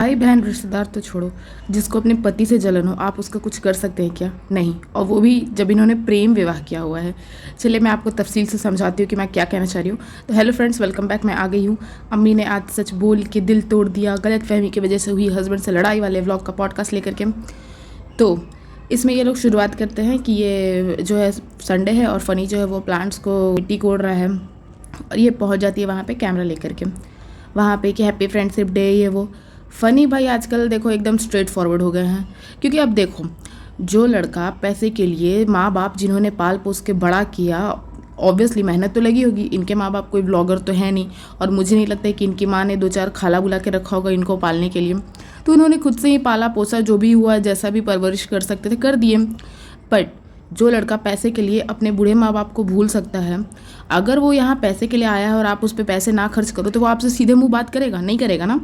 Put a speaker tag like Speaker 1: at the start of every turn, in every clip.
Speaker 1: भाई बहन रिश्तेदार तो छोड़ो, जिसको अपने पति से जलन हो आप उसका कुछ कर सकते हैं क्या? नहीं। और वो भी जब इन्होंने प्रेम विवाह किया हुआ है। चलिए मैं आपको तफसील से समझाती हूँ कि मैं क्या कहना चाह रही हूँ। तो हेलो फ्रेंड्स, वेलकम बैक। मैं आ गई हूँ। अम्मी ने आज सच बोल के दिल तोड़ दिया, गलत फहमी की वजह से हुई हस्बैंड से लड़ाई वाले व्लॉग का पॉडकास्ट लेकर के। तो इसमें ये लोग शुरुआत करते हैं कि ये जो है संडे है और फ़नी जो है वो प्लांट्स को मिट्टी कोड़ रहा है और ये पहुँच जाती है वहाँ पर कैमरा लेकर के, वहाँ पे कि हैप्पी फ्रेंडशिप डे। ये वो फ़नी भाई आजकल देखो एकदम स्ट्रेट फॉरवर्ड हो गए हैं। क्योंकि अब देखो, जो लड़का पैसे के लिए माँ बाप जिन्होंने पाल पोस के बड़ा किया, ऑब्वियसली मेहनत तो लगी होगी। इनके माँ बाप कोई ब्लॉगर तो है नहीं और मुझे नहीं लगता है कि इनकी माँ ने 2-4 खाला बुला के रखा होगा इनको पालने के लिए। तो उन्होंने खुद से ही पाला पोसा, जो भी हुआ जैसा भी परवरिश कर सकते थे कर दिए। बट जो लड़का पैसे के लिए अपने बूढ़े माँ बाप को भूल सकता है, अगर वो यहाँ पैसे के लिए आया है और आप उस पर पैसे ना खर्च करो तो वो आपसे सीधे मुँह बात करेगा? नहीं करेगा ना।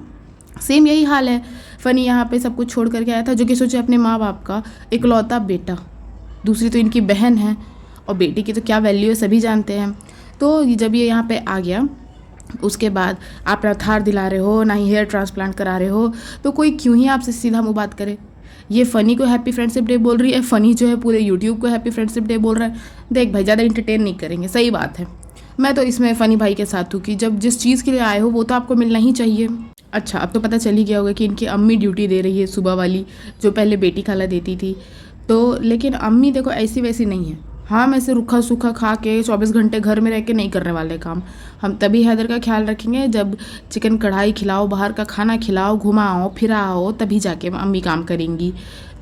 Speaker 1: सेम यही हाल है। फ़नी यहाँ पे सब कुछ छोड़ करके आया था, जो कि सोचे अपने माँ बाप का इकलौता बेटा, दूसरी तो इनकी बहन है और बेटी की तो क्या वैल्यू है सभी जानते हैं। तो जब ये यहाँ पे आ गया, उसके बाद आप ना थार दिला रहे हो ना ही हेयर ट्रांसप्लांट करा रहे हो, तो कोई क्यों ही आपसे सीधा मुँह बात करे। ये फ़नी को हैप्पी फ्रेंडशिप डे बोल रही है, फ़नी जो है पूरे यूट्यूब को हैप्पी फ्रेंडशिप डे बोल रहा है। देख भाई, ज़्यादा इंटरटेन नहीं करेंगे, सही बात है। मैं तो इसमें फ़नी भाई के साथ हूँ कि जब जिस चीज़ के लिए आए हो वो तो आपको मिलना ही चाहिए। अच्छा, अब तो पता चल ही गया होगा कि इनकी अम्मी ड्यूटी दे रही है सुबह वाली, जो पहले बेटी खाला देती थी। तो लेकिन अम्मी देखो ऐसी वैसी नहीं है। हम ऐसे रूखा सूखा खा के 24 घंटे घर में रह के नहीं करने वाले काम। हम तभी हैदर का ख्याल रखेंगे जब चिकन कढ़ाई खिलाओ, बाहर का खाना खिलाओ, घुमाओ फिराओ, तभी जाके अम्मी काम करेंगी।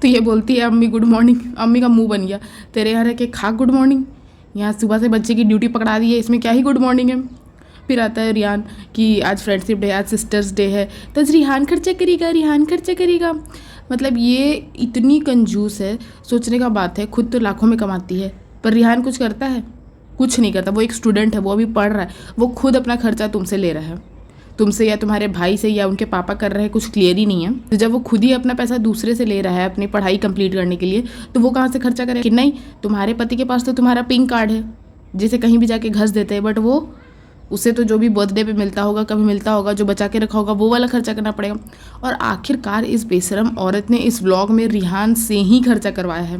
Speaker 1: तो ये बोलती है अम्मी गुड मॉर्निंग। अम्मी का मुँह बन गया, तेरे यहाँ रह के खा गुड मॉर्निंग, यहाँ सुबह से बच्चे की ड्यूटी पकड़ा दी है, इसमें क्या ही गुड मॉर्निंग है। फिर आता है रिहान कि आज फ्रेंडशिप डे, आज सिस्टर्स डे है, तो आज रिहान खर्चा करेगा, रिहान खर्चा करेगा। मतलब ये इतनी कंजूस है, सोचने का बात है। खुद तो लाखों में कमाती है, पर रिहान कुछ करता है? कुछ नहीं करता। वो एक स्टूडेंट है, वो अभी पढ़ रहा है, वो खुद अपना खर्चा तुमसे ले रहा है, तुमसे या तुम्हारे भाई से या उनके पापा कर रहे हैं, कुछ क्लियर ही नहीं है। तो जब वो खुद ही अपना पैसा दूसरे से ले रहा है अपनी पढ़ाई कंप्लीट करने के लिए, तो वो कहाँ से खर्चा करे? कि नहीं, तुम्हारे पति के पास तो तुम्हारा पिंक कार्ड है जिसे कहीं भी जाके घस देते हैं, बट वो उसे तो जो भी बर्थडे पे मिलता होगा, कभी मिलता होगा, जो बचा के रखा होगा, वो वाला खर्चा करना पड़ेगा। और आखिरकार इस बेशरम औरत ने इस व्लॉग में रिहान से ही खर्चा करवाया है,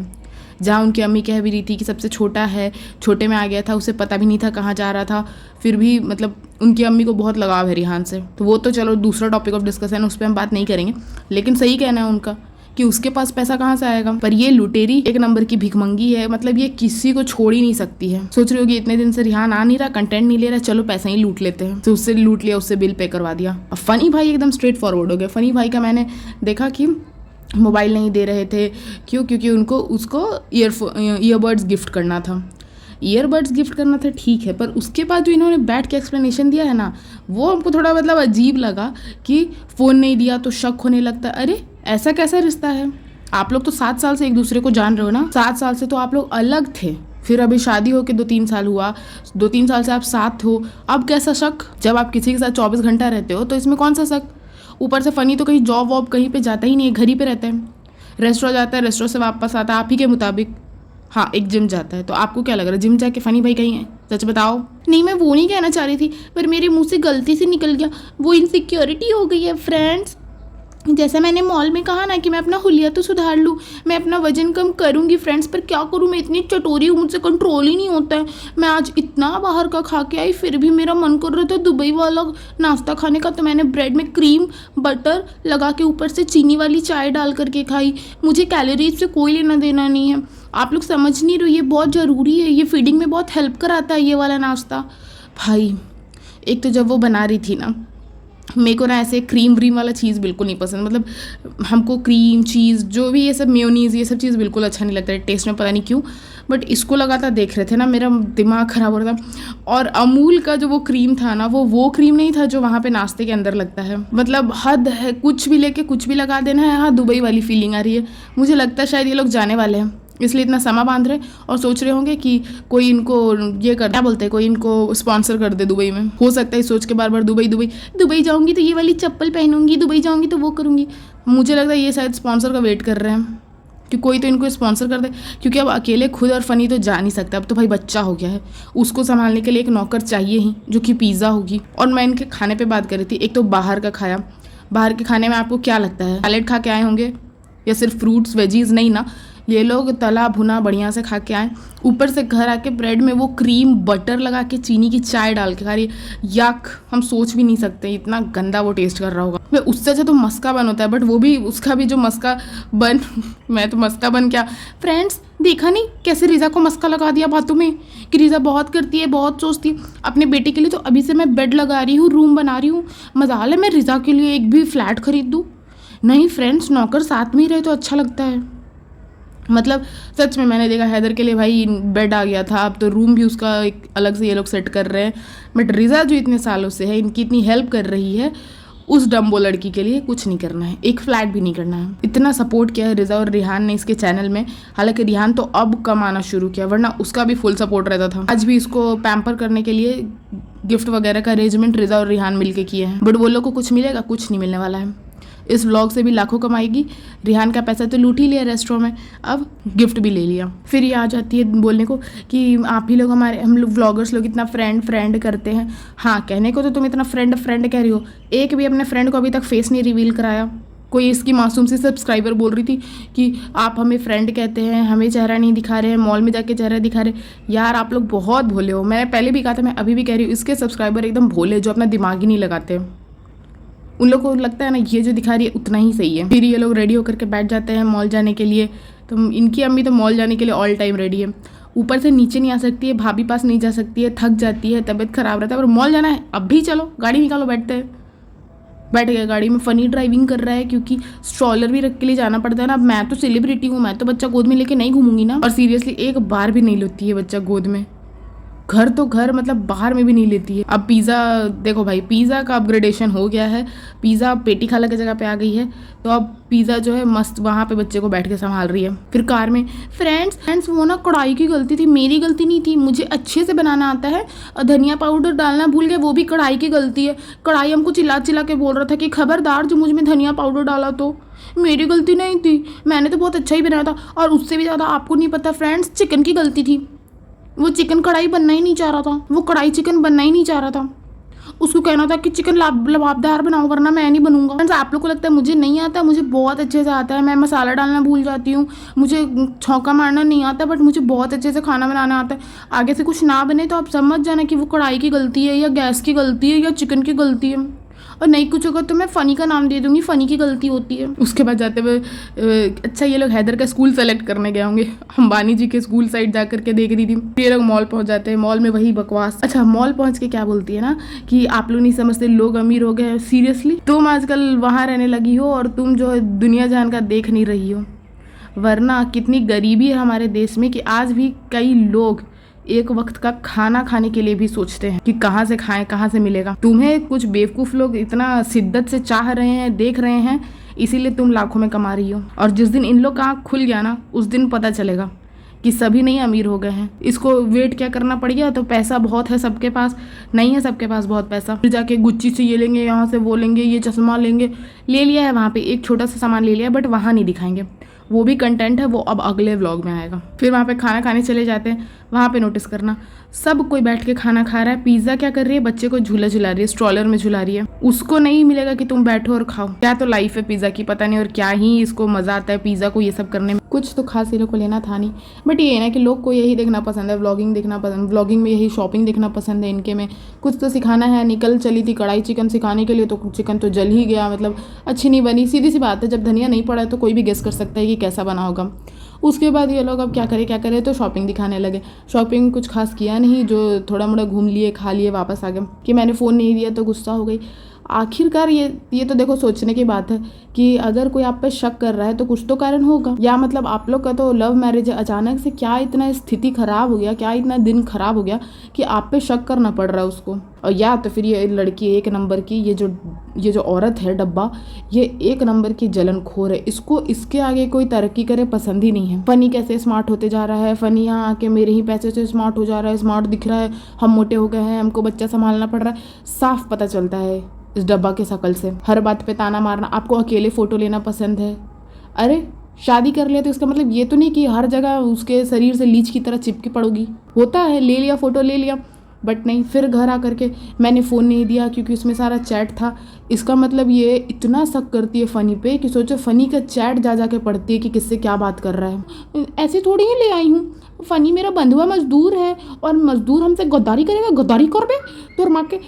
Speaker 1: जहाँ उनकी अम्मी कह भी रही थी कि सबसे छोटा है, छोटे में आ गया था, उसे पता भी नहीं था कहाँ जा रहा था। फिर भी मतलब उनकी अम्मी को बहुत लगाव है रिहान से। तो वो तो चलो दूसरा टॉपिक ऑफ डिस्कशन, उस पर हम बात नहीं करेंगे। लेकिन सही कहना है उनका कि उसके पास पैसा कहाँ से आएगा। पर ये लुटेरी एक नंबर की भिखमंगी है। मतलब ये किसी को छोड़ ही नहीं सकती है। सोच रही होगी इतने दिन से रिहान आ नहीं रहा, कंटेंट नहीं ले रहा, चलो पैसा ही लूट लेते हैं। तो उससे लूट लिया, उससे बिल पे करवा दिया। अब फ़नी भाई एकदम स्ट्रेट फॉरवर्ड हो गया। फ़नी भाई का मैंने देखा कि मोबाइल नहीं दे रहे थे, क्यों? क्योंकि उसको ईयरबड्स गिफ्ट करना था। ईयरबड्स गिफ्ट करना था ठीक है, पर उसके बाद जो इन्होंने बैठ के एक्सप्लेनेशन दिया है ना, वो हमको थोड़ा मतलब अजीब लगा कि फ़ोन नहीं दिया तो शक होने लगता। अरे ऐसा कैसा रिश्ता है? आप लोग तो 7 साल से एक दूसरे को जान रहे हो ना। 7 साल से तो आप लोग अलग थे, फिर अभी शादी हो के 2-3 साल हुआ, 2-3 साल से आप साथ हो, अब कैसा शक? जब आप किसी के साथ 24 घंटा रहते हो तो इसमें कौन सा शक? ऊपर से फ़नी तो कहीं जॉब वॉब कहीं पे जाता ही नहीं है, घर ही पे रहता है। रेस्टोरेंट जाता है, रेस्टोरेंट से वापस आता है आप ही के मुताबिक। हाँ, एक जिम जाता है। तो आपको क्या लग रहा है जिम जाके फ़नी भाई कहीं है? सच बताओ। नहीं, मैं वो नहीं कहना चाह रही थी, पर मेरे मुंह से गलती से निकल गया। वो इनसिक्योरिटी हो गई है फ्रेंड्स। जैसे मैंने मॉल में कहा ना कि मैं अपना हुलिया तो सुधार लूँ, मैं अपना वजन कम करूँगी फ्रेंड्स, पर क्या करूँ, मैं इतनी चटोरी हूँ, मुझसे कंट्रोल ही नहीं होता है। मैं आज इतना बाहर का खा के आई, फिर भी मेरा मन कर रहा था दुबई वाला नाश्ता खाने का, तो मैंने ब्रेड में क्रीम बटर लगा के ऊपर से चीनी वाली चाय डाल करके खाई। मुझे कैलोरीज से कोई लेना देना नहीं है। आप लोग समझ नहीं रहे, ये बहुत ज़रूरी है, ये फीडिंग में बहुत हेल्प कराता है ये वाला नाश्ता। भाई एक तो जब वो बना रही थी ना, मेरे को ना ऐसे क्रीम व्रीम वाला चीज़ बिल्कुल नहीं पसंद। मतलब हमको क्रीम चीज़ जो भी ये सब मेयोनीज़ ये सब चीज़ बिल्कुल अच्छा नहीं लगता है टेस्ट में, पता नहीं क्यों। बट इसको लगातार देख रहे थे ना, मेरा दिमाग ख़राब हो रहा था। और अमूल का जो वो क्रीम था ना, वो क्रीम नहीं था जो वहाँ पे नाश्ते के अंदर लगता है। मतलब हद है, कुछ भी लेके कुछ भी लगा देना है। हाँ, दुबई वाली फीलिंग आ रही है। मुझे लगता है शायद ये लोग जाने वाले हैं, इसलिए इतना समा बांध रहे और सोच रहे होंगे कि कोई इनको ये कर, क्या बोलते हैं, कोई इनको स्पॉन्सर कर दे दुबई में। हो सकता है सोच के बार बार दुबई दुबई दुबई जाऊंगी तो ये वाली चप्पल पहनूंगी, दुबई जाऊंगी तो वो करूंगी। मुझे लगता है ये शायद स्पॉन्सर का वेट कर रहे हैं कि कोई तो इनको स्पॉन्सर कर दे, क्योंकि अब अकेले खुद और फ़नी तो जा नहीं सकता। अब तो भाई बच्चा हो गया है, उसको संभालने के लिए एक नौकर चाहिए ही, जो कि पिज़्ज़ा होगी। और मैं इनके खाने पे बात कर रही थी। एक तो बाहर का खाया, बाहर के खाने में आपको क्या लगता है, सैलेड खा के आए होंगे या सिर्फ फ्रूट्स वेजीज? नहीं ना, ये लोग तला भुना बढ़िया से खा के आए, ऊपर से घर आके ब्रेड में वो क्रीम बटर लगा के चीनी की चाय डाल के खा रही है। यक, हम सोच भी नहीं सकते इतना गंदा वो टेस्ट कर रहा होगा। वे उससे अच्छा तो मस्का बन होता है, बट वो भी उसका भी जो मस्का बन मैं तो मस्का बन क्या फ्रेंड्स, देखा नहीं कैसे रिजा को मस्का लगा दिया बातों में कि रिजा बहुत करती है, बहुत सोचती है अपने बेटे के लिए। तो अभी से मैं बेड लगा रही हूँ, रूम बना रही हूँ, मजाल है मैं रिजा के लिए एक भी फ्लैट खरीद दूँ? नहीं फ्रेंड्स, नौकर साथ में ही रहे तो अच्छा लगता है। मतलब सच में मैंने देखा हैदर के लिए भाई बेड आ गया था, अब तो रूम भी उसका एक अलग से ये लोग सेट कर रहे हैं। बट रिजा जो इतने सालों से है, इनकी इतनी हेल्प कर रही है, उस डम्बो लड़की के लिए कुछ नहीं करना है, एक फ्लैट भी नहीं करना है। इतना सपोर्ट किया है रिजा और रिहान ने इसके चैनल में। हालांकि रिहान तो अब कम आना शुरू किया, वरना उसका भी फुल सपोर्ट रहता था। आज भी इसको पैम्पर करने के लिए गिफ्ट वगैरह का अरेंजमेंट रिजा और रिहान मिलके किए हैं। बट वो लोग को कुछ मिलेगा? कुछ नहीं मिलने वाला है। इस व्लॉग से भी लाखों कमाएगी। रिहान का पैसा तो लूट ही लिया रेस्टोरेंट में, अब गिफ्ट भी ले लिया। फिर ये आ जाती है बोलने को कि आप ही लोग हम लोग व्लॉगर्स लोग इतना फ्रेंड करते हैं। हाँ, कहने को तो तुम इतना फ्रेंड कह रही हो, एक भी अपने फ्रेंड को अभी तक फेस नहीं रिवील कराया। कोई इसकी मासूम सी सब्सक्राइबर बोल रही थी कि आप हमें फ्रेंड कहते हैं, हमें चेहरा नहीं दिखा रहे हैं, मॉल में जाके चेहरा दिखा रहे। यार आप लोग बहुत भोले हो, मैंने पहले भी कहा था, मैं अभी भी कह रही हूँ, इसके सब्सक्राइबर एकदम भोले, जो अपना दिमाग ही नहीं लगाते। उन लोग को लगता है ना ये जो दिखा रही है उतना ही सही है। फिर ये लोग रेडी होकर के बैठ जाते हैं मॉल जाने के लिए। तो इनकी अम्मी तो मॉल जाने के लिए ऑल टाइम रेडी है, ऊपर से नीचे नहीं आ सकती है, भाभी पास नहीं जा सकती है, थक जाती है, तबीयत खराब रहता है, पर मॉल जाना है अब भी चलो, गाड़ी निकालो, बैठते हैं। बैठ गया गाड़ी में। फनी ड्राइविंग कर रहा है क्योंकि स्ट्रॉलर भी रख के लिए जाना पड़ता है ना। अब मैं तो सेलिब्रिटी हूँ, मैं तो बच्चा गोद में लेके नहीं घूमूंगी ना। और सीरियसली एक बार भी नहीं लेती है बच्चा गोद में, घर तो घर मतलब बाहर में भी नहीं लेती है। अब पिज़्ज़ा देखो भाई, पिज़्ज़ा का अपग्रेडेशन हो गया है, पिज़्ज़ा पेटी खाला की जगह पे आ गई है। तो अब पिज़्ज़ा जो है मस्त वहाँ पे बच्चे को बैठ के संभाल रही है। फिर कार में फ्रेंड्स वो ना कढ़ाई की गलती थी, मेरी गलती नहीं थी, मुझे अच्छे से बनाना आता है। और धनिया पाउडर डालना भूल गए, वो भी कढ़ाई की गलती है। कढ़ाई हमको चिल्ला चिल्ला के बोल रहा था कि खबरदार जो मुझ में धनिया पाउडर डाला तो मेरी गलती नहीं थी, मैंने तो बहुत अच्छा ही बनाया था। और उससे भी ज़्यादा आपको नहीं पता फ्रेंड्स, चिकन की गलती थी। वो चिकन कढ़ाई बनना ही नहीं चाह रहा था, वो कढ़ाई चिकन बनना ही नहीं चाह रहा था। उसको कहना था कि चिकन लबाबदार बनाओ वरना मैं नहीं बनूंगा। फ्रेंड्स आप लोग को लगता है मुझे नहीं आता, मुझे बहुत अच्छे से आता है। मैं मसाला डालना भूल जाती हूँ, मुझे छौंका मारना नहीं आता, बट मुझे बहुत अच्छे से खाना बनाना आता है। आगे से कुछ ना बने तो आप समझ जाना कि वो कढ़ाई की गलती है या गैस की गलती है या चिकन की गलती है। और नहीं कुछ होगा तो मैं फ़नी का नाम दे दूंगी, फ़नी की गलती होती है। उसके बाद जाते हुए अच्छा ये लोग हैदर का स्कूल सेलेक्ट करने गए होंगे, अंबानी जी के स्कूल साइड जा करके देख रही थी। ये लोग मॉल पहुंच जाते हैं, मॉल में वही बकवास। अच्छा मॉल पहुंच के क्या बोलती है ना कि आप लोग नहीं समझते लोग अमीर हो गए। सीरियसली तुम आजकल वहाँ रहने लगी हो और तुम जो है दुनिया जहान का देख नहीं रही हो, वरना कितनी गरीबी है हमारे देश में कि आज भी कई लोग एक वक्त का खाना खाने के लिए भी सोचते हैं कि कहाँ से खाएं, कहाँ से मिलेगा। तुम्हें कुछ बेवकूफ़ लोग इतना शिद्दत से चाह रहे हैं, देख रहे हैं, इसीलिए तुम लाखों में कमा रही हो। और जिस दिन इन लोग का आँख खुल गया ना, उस दिन पता चलेगा कि सभी नहीं अमीर हो गए हैं। इसको वेट क्या करना पड़ गया, तो पैसा बहुत है सबके पास, नहीं है सबके पास बहुत पैसा। फिर जाके गुच्ची से ये लेंगे, यहाँ से वो लेंगे, ये चश्मा लेंगे, ले लिया है वहाँ पे एक छोटा सा सामान ले लिया, बट वहाँ नहीं दिखाएंगे, वो भी कंटेंट है, वो अब अगले व्लॉग में आएगा। फिर वहाँ पे खाना खाने चले जाते हैं, वहाँ पे नोटिस करना सब कोई बैठ के खाना खा रहा है। पिज़्ज़ा क्या कर रही है, बच्चे को झूला झुला रही है, स्ट्रॉलर में झुला रही है। उसको नहीं मिलेगा कि तुम बैठो और खाओ। क्या तो लाइफ है पिज़्ज़ा की, पता नहीं, और क्या ही इसको मज़ा आता है पिज़्ज़ा को ये सब करने में। कुछ तो खास ये लोग को लेना था नहीं, बट ये है ना कि लोग को यही देखना पसंद है, व्लॉगिंग देखना पसंद, व्लॉगिंग में यही शॉपिंग देखना पसंद है इनके में। कुछ तो सिखाना है। निकल चली थी कढ़ाई चिकन सिखाने के लिए, तो चिकन तो जल ही गया, मतलब अच्छी नहीं बनी। सीधी सी बात है, जब धनिया नहीं पड़ा तो कोई भी गेस कर सकता है कि कैसा बना होगा। उसके बाद ये लोग अब क्या करे तो शॉपिंग दिखाने लगे। शॉपिंग कुछ खास किया नहीं, जो थोड़ा मोड़ा घूम लिए, खा लिए, वापस आ गए कि मैंने फ़ोन नहीं दिया तो गुस्सा हो गई। आखिरकार ये तो देखो सोचने की बात है कि अगर कोई आप पे शक कर रहा है तो कुछ तो कारण होगा। या मतलब आप लोग का तो लव मैरिज है, अचानक से क्या इतना स्थिति खराब हो गया, क्या इतना दिन खराब हो गया कि आप पे शक करना पड़ रहा है उसको। और या तो फिर ये लड़की एक नंबर की, ये जो औरत है डब्बा, ये एक नंबर की जलनखोर है। इसको इसके आगे कोई तरक्की करे पसंद ही नहीं है। फनी कैसे स्मार्ट होते जा रहा है, फनी यहाँ आके मेरे ही पैसे से स्मार्ट हो जा रहा है, स्मार्ट दिख रहा है, हम मोटे हो गए हैं, हमको बच्चा संभालना पड़ रहा है। साफ पता चलता है इस डब्बा के शकल से। हर बात पे ताना मारना, आपको अकेले फ़ोटो लेना पसंद है। अरे शादी कर लिया तो इसका मतलब ये तो नहीं कि हर जगह उसके शरीर से लीच की तरह चिपकी पड़ोगी। होता है, ले लिया फ़ोटो ले लिया, बट नहीं, फिर घर आकर के मैंने फ़ोन नहीं दिया क्योंकि उसमें सारा चैट था। इसका मतलब ये इतना शक करती है फ़नी पे कि सोचो फ़नी का चैट जा जा के पढ़ती है कि किससे क्या बात कर रहा है। ऐसे थोड़ी ही ले आई हूँ, फ़नी मेरा बंधुआ मजदूर है और मजदूर हमसे गद्दारी करेगा, गद्दारी कर बे तो माँ के।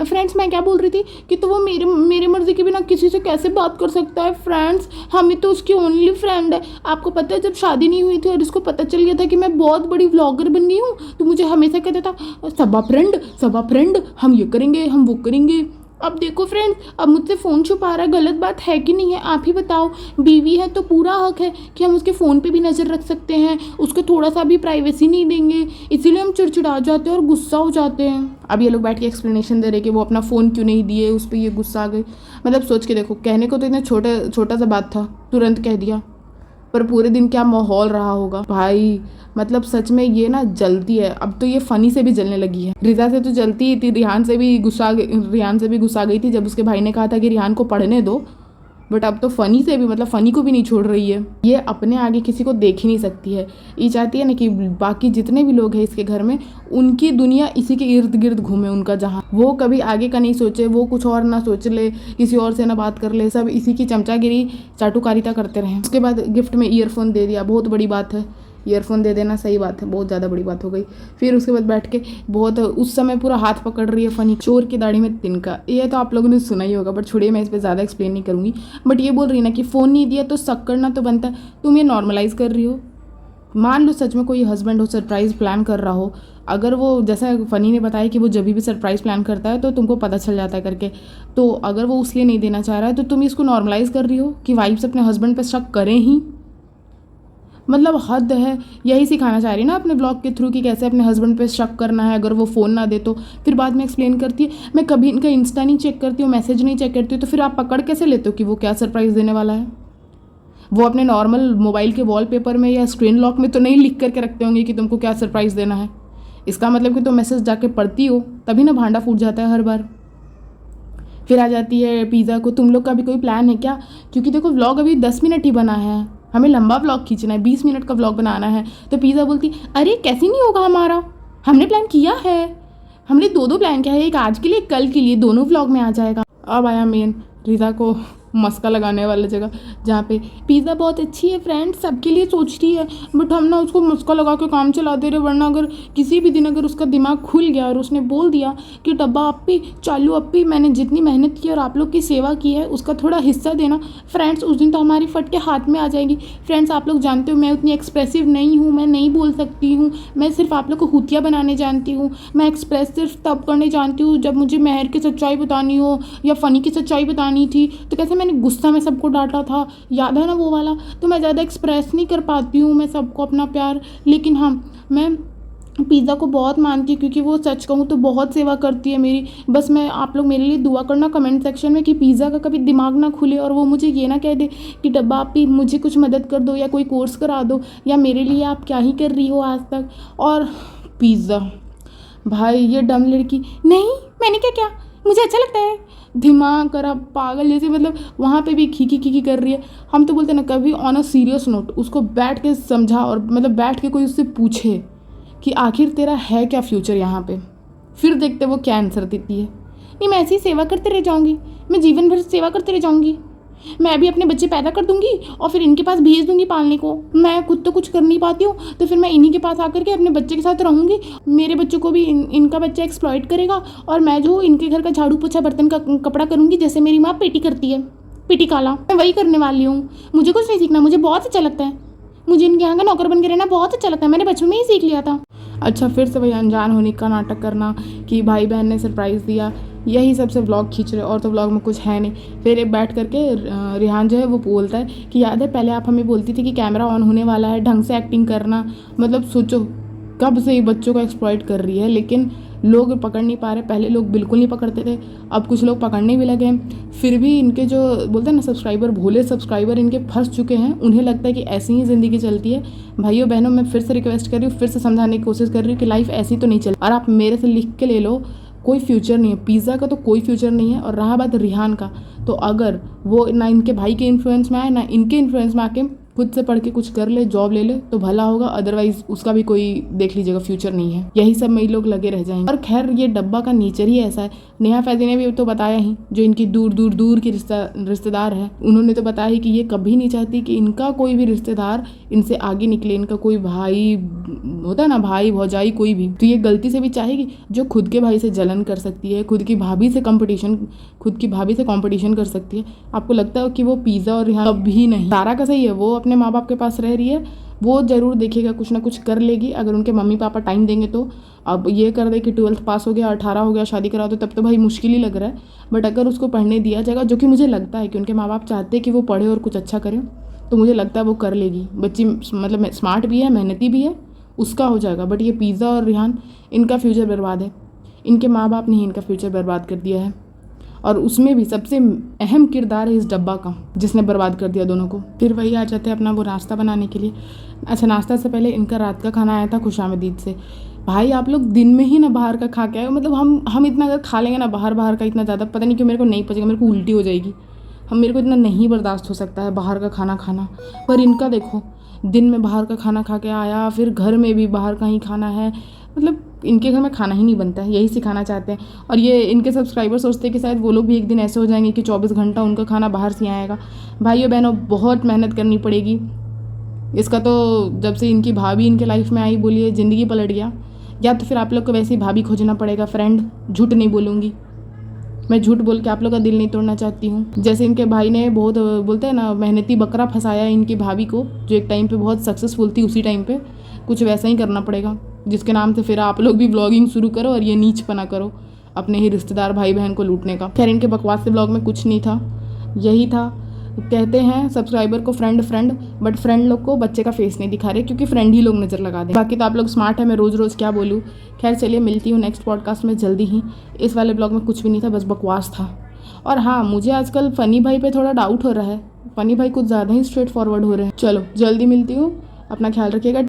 Speaker 1: फ्रेंड्स मैं क्या बोल रही थी कि तो वो मेरे मर्ज़ी के बिना किसी से कैसे बात कर सकता है। फ्रेंड्स हम ही तो उसकी ओनली फ्रेंड है। आपको पता है जब शादी नहीं हुई थी और इसको पता चल गया था कि मैं बहुत बड़ी व्लॉगर बन गई हूँ तो मुझे हमेशा कहता था सबा फ्रेंड हम ये करेंगे हम वो करेंगे। अब देखो फ्रेंड्स, अब मुझसे फ़ोन छुपा रहा है, गलत बात है कि नहीं है? आप ही बताओ। बीवी है तो पूरा हक है कि हम उसके फ़ोन पे भी नज़र रख सकते हैं, उसको थोड़ा सा भी प्राइवेसी नहीं देंगे। इसीलिए हम चिड़चिड़ा जाते हैं और गुस्सा हो जाते हैं। अब ये लोग बैठ के एक्सप्लेनेशन दे रहे कि वो अपना फ़ोन क्यों नहीं दिए, उस पर ये गुस्सा आ गई। मतलब सोच के देखो, कहने को तो इतना छोटा सा बात था, तुरंत कह दिया, पर पूरे दिन क्या माहौल रहा होगा भाई। मतलब सच में ये ना जलती है। अब तो ये फ़नी से भी जलने लगी है। रिजा से तो जलती ही थी, रिहान से भी गुस्सा गई थी जब उसके भाई ने कहा था कि रिहान को पढ़ने दो, बट अब तो फ़नी से भी, मतलब फ़नी को भी नहीं छोड़ रही है। ये अपने आगे किसी को देख ही नहीं सकती है। ये चाहती है ना कि बाकी जितने भी लोग हैं इसके घर में, उनकी दुनिया इसी के इर्द गिर्द घूमे उनका जहाँ। वो कभी आगे का नहीं सोचे, वो कुछ और ना सोच ले, किसी और से ना बात कर ले, सब इसी की चमचागिरी चाटुकारिता करते रहें। उसके बाद गिफ्ट में ईयरफोन दे दिया, बहुत बड़ी बात है। ईयरफोन दे देना सही बात है, बहुत ज़्यादा बड़ी बात हो गई। फिर उसके बाद बैठ के बहुत उस समय पूरा हाथ पकड़ रही है फ़नी, चोर की दाढ़ी में तिनका। ये तो आप लोगों ने सुना ही होगा, बट छोड़िए मैं इस पर ज़्यादा एक्सप्लेन नहीं करूँगी। बट ये बोल रही ना कि फ़ोन नहीं दिया तो शक करना तो बनता है। तुम ये नॉर्मलाइज़ कर रही हो। मान लो सच में कोई हस्बैंड हो, सरप्राइज़ प्लान कर रहा हो, अगर वो जैसा फ़नी ने बताया कि वो जब भी सरप्राइज़ प्लान करता है तो तुमको पता चल जाता है करके, तो अगर वो उसलिए नहीं देना चाह रहा है तो तुम इसको नॉर्मलाइज़ कर रही हो कि वाइफ्स अपने हस्बैंड पर शक करें ही। मतलब हद है। यही सिखाना चाह रही है ना अपने ब्लॉग के थ्रू कि कैसे अपने हस्बैंड पे शक करना है अगर वो फ़ोन ना दे तो। फिर बाद में एक्सप्लेन करती है मैं कभी इनका इंस्टा नहीं चेक करती हूँ, मैसेज नहीं चेक करती हूँ। तो फिर आप पकड़ कैसे लेते हो कि वो क्या सरप्राइज़ देने वाला है? वो अपने नॉर्मल मोबाइल के वॉलपेपर में या स्क्रीन लॉक में तो नहीं लिख करके रखते होंगे कि तुमको क्या सरप्राइज़ देना है। इसका मतलब कि तुम मैसेज जाके पढ़ती हो, तभी ना भांडा फूट जाता है हर बार। फिर आ जाती है पिज़्ज़ा को, तुम लोग का भी कोई प्लान है क्या? क्योंकि देखो व्लॉग अभी 10 मिनट ही बना है, हमें लंबा व्लॉग खींचना है, 20 मिनट का व्लॉग बनाना है। तो पिज़्ज़ा बोलती अरे कैसे नहीं होगा हमारा, हमने प्लान किया है, हमने दो प्लान किया है, एक आज के लिए एक कल के लिए, दोनों व्लॉग में आ जाएगा। अब आया मेन, रिजा को मस्का लगाने वाली जगह जहाँ पे पिज़्ज़ा बहुत अच्छी है फ्रेंड, सबके लिए सोचती है, बट हम ना उसको मस्का लगा के काम चला दे रहे। वरना अगर किसी भी दिन अगर उसका दिमाग खुल गया और उसने बोल दिया कि डब्बा अप्पी चालू अप्पी, मैंने जितनी मेहनत की और आप लोग की सेवा की है उसका थोड़ा हिस्सा देना फ्रेंड्स, उस दिन तो हमारी फट के हाथ में आ जाएगी। फ्रेंड्स आप लोग जानते हो मैं उतनी एक्सप्रेसिव नहीं हूँ, मैं नहीं बोल सकती हूँ, मैं सिर्फ आप लोग को हुतिया बनाने जानती हूँ। मैं एक्सप्रेस सिर्फ तब करने जानती हूँ जब मुझे मेहर की सच्चाई बतानी हो या फ़नी की सच्चाई बतानी थी। तो कैसे मैंने गुस्सा में सबको डांटा था, याद है ना वो वाला? तो मैं ज़्यादा एक्सप्रेस नहीं कर पाती हूँ मैं सबको अपना प्यार। लेकिन हाँ, मैं पिज़्ज़ा को बहुत मानती हूँ क्योंकि वो सच कहूँ तो बहुत सेवा करती है मेरी। बस मैं आप लोग मेरे लिए दुआ करना कमेंट सेक्शन में कि पिज़्ज़ा का कभी दिमाग ना खुले और वो मुझे ये ना कह दे कि डब्बा आप ही मुझे कुछ मदद कर दो या कोई कोर्स करा दो या मेरे लिए आप क्या ही कर रही हो आज तक। और पिज़्ज़ा भाई ये डम लड़की, नहीं मैंने क्या क्या, मुझे अच्छा लगता है, दिमाग करा पागल जैसे, मतलब वहाँ पे भी खीखी कर रही है। हम तो बोलते ना कभी ऑन अ सीरियस नोट उसको बैठ के समझा और मतलब बैठ के कोई उससे पूछे कि आखिर तेरा है क्या फ्यूचर यहाँ पे, फिर देखते वो क्या आंसर देती है। नहीं मैं ऐसी ही सेवा करते रह जाऊँगी, मैं जीवन भर सेवा करते रह जाऊँगी, मैं अभी अपने बच्चे पैदा कर दूंगी और फिर इनके पास भेज दूंगी पालने को। मैं खुद तो कुछ कर नहीं पाती हूँ तो फिर मैं इन्हीं के पास आकर के अपने बच्चे के साथ रहूँगी। मेरे बच्चों को भी इनका बच्चा एक्सप्लॉइट करेगा और मैं जो इनके घर का झाड़ू पोछा बर्तन का कपड़ा करूँगी जैसे मेरी माँ पेटी करती है, पेटी काला, मैं वही करने वाली हूँ। मुझे कुछ नहीं सीखना, मुझे बहुत अच्छा लगता है, मुझे इनके यहाँ का नौकर बन के रहना बहुत अच्छा लगता है, मैंने बचपन में ही सीख लिया था। अच्छा फिर से वही अनजान होने का नाटक करना कि भाई बहन ने सरप्राइज़ दिया, यही सबसे व्लॉग खींच रहे और तो व्लॉग में कुछ है नहीं। फिर एक बैठ करके रिहान जो है वो बोलता है कि याद है पहले आप हमें बोलती थी कि कैमरा ऑन होने वाला है, ढंग से एक्टिंग करना। मतलब सोचो कब से ये बच्चों को एक्सप्लॉइट कर रही है, लेकिन लोग पकड़ नहीं पा रहे। पहले लोग बिल्कुल नहीं पकड़ते थे, अब कुछ लोग पकड़ने भी लगे हैं। फिर भी इनके जो बोलते हैं ना सब्सक्राइबर, भोले सब्सक्राइबर इनके फंस चुके हैं। उन्हें लगता है कि ऐसी ही ज़िंदगी चलती है। भाइयों बहनों मैं फिर से रिक्वेस्ट कर रही हूँ, फिर से समझाने की कोशिश कर रही हूँ कि लाइफ ऐसी तो नहीं चलती। और आप मेरे से लिख के ले लो, कोई फ्यूचर नहीं है, पिज़्ज़ा का तो कोई फ्यूचर नहीं है। और रहा बात रिहान का, तो अगर वो ना इनके भाई के इन्फ्लुएंस में आए ना इनके इन्फ्लुएंस में आके खुद से पढ़ के कुछ कर ले, जॉब ले ले तो भला होगा, अदरवाइज उसका भी कोई देख लीजिएगा फ्यूचर नहीं है। यही सब में लोग लगे रह जाएंगे। और खैर ये डब्बा का नेचर ही ऐसा है। नेहा फैज़ी ने भी तो बताया ही, जो इनकी दूर दूर दूर की रिश्तेदार है, उन्होंने तो बताया ही कि ये कभी नहीं चाहती कि इनका कोई भी रिश्तेदार इनसे आगे निकले। इनका कोई भाई होता है ना, भाई भौजाई कोई भी, तो ये गलती से भी चाहेगी जो खुद के भाई से जलन कर सकती है, खुद की भाभी से कंपटीशन कर सकती है। आपको लगता है कि वो पिज़्ज़ा और यहाँ कभी नहीं। सारा का सही है, वो अपने माँ बाप के पास रह रही है, वो ज़रूर देखिएगा कुछ ना कुछ कर लेगी अगर उनके मम्मी पापा टाइम देंगे तो। अब ये कर दे कि 12th पास हो गया, 18 हो गया, शादी करा दो, तब तो भाई मुश्किल ही लग रहा है। बट अगर उसको पढ़ने दिया जाएगा, जो कि मुझे लगता है कि उनके माँ बाप चाहते हैं कि वो पढ़े और कुछ अच्छा करे, तो मुझे लगता है वो कर लेगी। बच्ची मतलब स्मार्ट भी है, मेहनती भी है, उसका हो जाएगा। बट ये पिज़्ज़ा और रिहान, इनका फ्यूचर बर्बाद है। इनके माँ बाप ने ही इनका फ्यूचर बर्बाद कर दिया है, और उसमें भी सबसे अहम किरदार है इस डब्बा का, जिसने बर्बाद कर दिया दोनों को। फिर वही आ जाते हैं अपना वो नाश्ता बनाने के लिए। अच्छा, नाश्ता से पहले इनका रात का खाना आया था खुशामदीद से। भाई आप लोग दिन में ही ना बाहर का खा के आए, मतलब हम इतना अगर खा लेंगे ना बाहर का इतना ज़्यादा, पता नहीं क्यों मेरे को नहीं पचेगा, मेरे को उल्टी हो जाएगी। मेरे को इतना नहीं बर्दाश्त हो सकता है बाहर का खाना खाना। पर इनका देखो, दिन में बाहर का खाना खा के आया, फिर घर में भी बाहर का ही खाना है। मतलब इनके घर में खाना ही नहीं बनता है, यही सिखाना चाहते हैं। और ये इनके सब्सक्राइबर सोचते हैं कि शायद वो लोग भी एक दिन ऐसे हो जाएंगे कि 24 घंटा उनका खाना बाहर से आएगा। भाइयों बहनों, बहुत मेहनत करनी पड़ेगी। इसका तो जब से इनकी भाभी इनके लाइफ में आई, बोलिए ज़िंदगी पलट गया। या तो फिर आप लोग को वैसे ही भाभी खोजना पड़ेगा। फ्रेंड, झूठ नहीं बोलूँगी मैं, झूठ बोल के आप लोग का दिल नहीं तोड़ना चाहती हूँ। जैसे इनके भाई ने बहुत बोलते हैं ना, मेहनती बकरा फंसाया इनकी भाभी को, जो एक टाइम पे बहुत सक्सेसफुल थी, उसी टाइम पे कुछ वैसा ही करना पड़ेगा, जिसके नाम से फिर आप लोग भी ब्लॉगिंग शुरू करो और ये नीचपना करो अपने ही रिश्तेदार भाई बहन को लूटने का। खैर इनके बकवास से ब्लॉग में कुछ नहीं था, यही था। कहते हैं सब्सक्राइबर को फ्रेंड, बट फ्रेंड लोग को बच्चे का फेस नहीं दिखा रहे, क्योंकि फ्रेंड ही लोग नज़र लगा दें। बाकी तो आप लोग स्मार्ट है, मैं रोज़ क्या बोलूँ। खैर चलिए, मिलती हूँ नेक्स्ट पॉडकास्ट में जल्दी ही। इस वाले ब्लॉग में कुछ भी नहीं था, बस बकवास था। और हाँ, मुझे आजकल फ़नी भाई पे थोड़ा डाउट हो रहा है। फ़नी भाई कुछ ज़्यादा ही स्ट्रेट फॉरवर्ड हो रहे हैं। चलो जल्दी मिलती हूँ, अपना ख्याल रखिएगा।